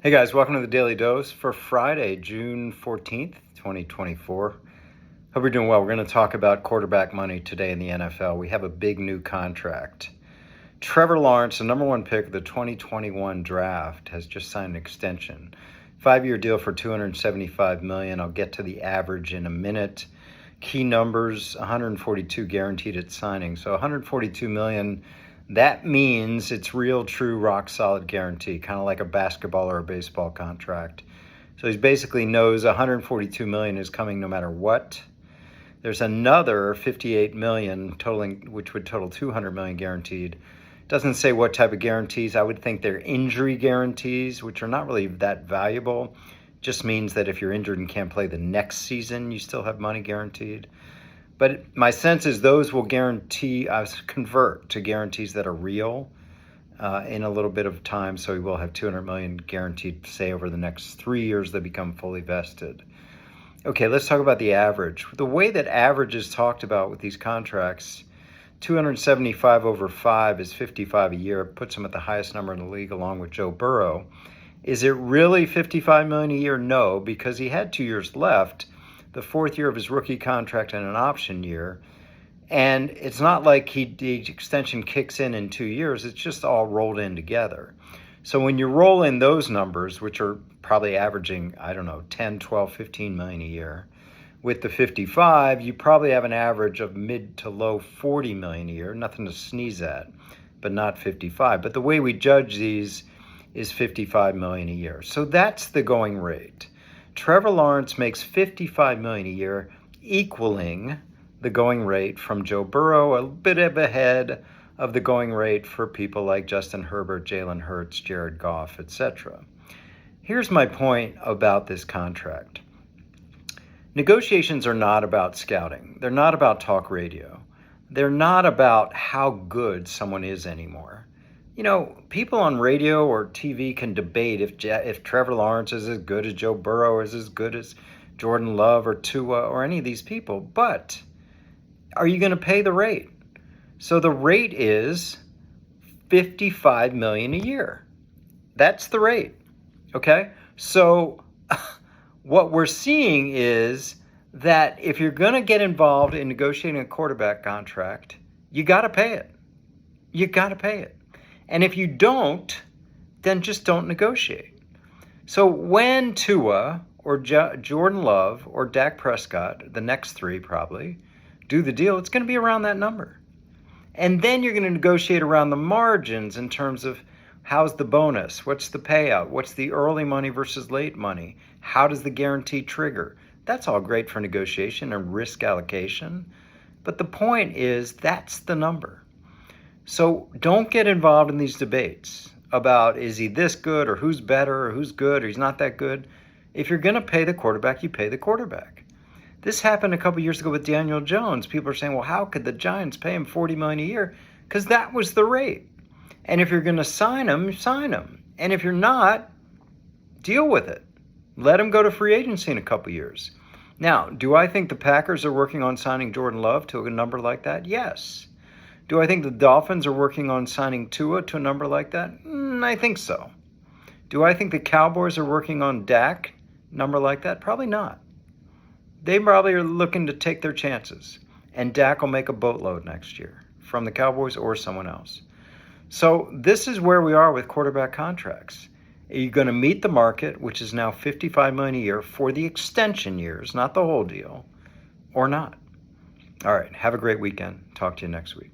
Hey guys, welcome to the Daily Dose for Friday, June 14th, 2024. Hope you're doing well. We're going to talk about quarterback money today in the NFL. We have a big new contract. Trevor Lawrence, the number one pick of the 2021 draft, has just signed an extension. 5-year deal for $275 million. I'll get to the average in a minute. Key numbers, 142 guaranteed at signing. So 142 million. That means it's real, true, rock solid guarantee, kind of like a basketball or a baseball contract. So he basically knows 142 million is coming no matter what. There's another 58 million totaling, which would total 200 million guaranteed. Doesn't say what type of guarantees. I would think they're injury guarantees, which are not really that valuable. Just means that if you're injured and can't play the next season, you still have money guaranteed. But my sense is those will convert to guarantees that are real in a little bit of time. So we will have 200 million guaranteed, say, over the next 3 years, they become fully vested. Okay, let's talk about the average. The way that average is talked about with these contracts, 275 over 5 is 55 a year. It puts him at the highest number in the league along with Joe Burrow. Is it really 55 million a year? No, because he had 2 years left, the fourth year of his rookie contract and an option year. And it's not like the extension kicks in 2 years. It's just all rolled in together. So when you roll in those numbers, which are probably averaging, 10, 12, 15 million a year, with the 55, you probably have an average of mid to low 40 million a year. Nothing to sneeze at, but not 55. But the way we judge these is 55 million a year. So that's the going rate. Trevor Lawrence makes 55 million a year, equaling the going rate from Joe Burrow, a bit ahead of the going rate for people like Justin Herbert, Jalen Hurts, Jared Goff, etc. Here's my point about this contract. Negotiations are not about scouting. They're not about talk radio. They're not about how good someone is anymore. You know, people on radio or TV can debate if Trevor Lawrence is as good as Joe Burrow, or is as good as Jordan Love or Tua or any of these people. But are you going to pay the rate? So the rate is 55 million a year. That's the rate. Okay? So what we're seeing is that if you're going to get involved in negotiating a quarterback contract, you got to pay it. You got to pay it. And if you don't, then just don't negotiate. So when Tua or Jordan Love or Dak Prescott, the next three probably, do the deal, it's going to be around that number. And then you're going to negotiate around the margins in terms of how's the bonus, what's the payout, what's the early money versus late money, how does the guarantee trigger. That's all great for negotiation and risk allocation. But the point is that's the number. So don't get involved in these debates about is he this good or who's better or who's good or he's not that good. If you're going to pay the quarterback, you pay the quarterback. This happened a couple years ago with Daniel Jones. People are saying, well, how could the Giants pay him $40 million a year? Because that was the rate. And if you're going to sign him, sign him. And if you're not, deal with it. Let him go to free agency in a couple years. Now, do I think the Packers are working on signing Jordan Love to a number like that? Yes. Do I think the Dolphins are working on signing Tua to a number like that? I think so. Do I think the Cowboys are working on Dak number like that? Probably not. They probably are looking to take their chances. And Dak will make a boatload next year from the Cowboys or someone else. So this is where we are with quarterback contracts. Are you going to meet the market, which is now $55 million a year for the extension years, not the whole deal, or not? All right. Have a great weekend. Talk to you next week.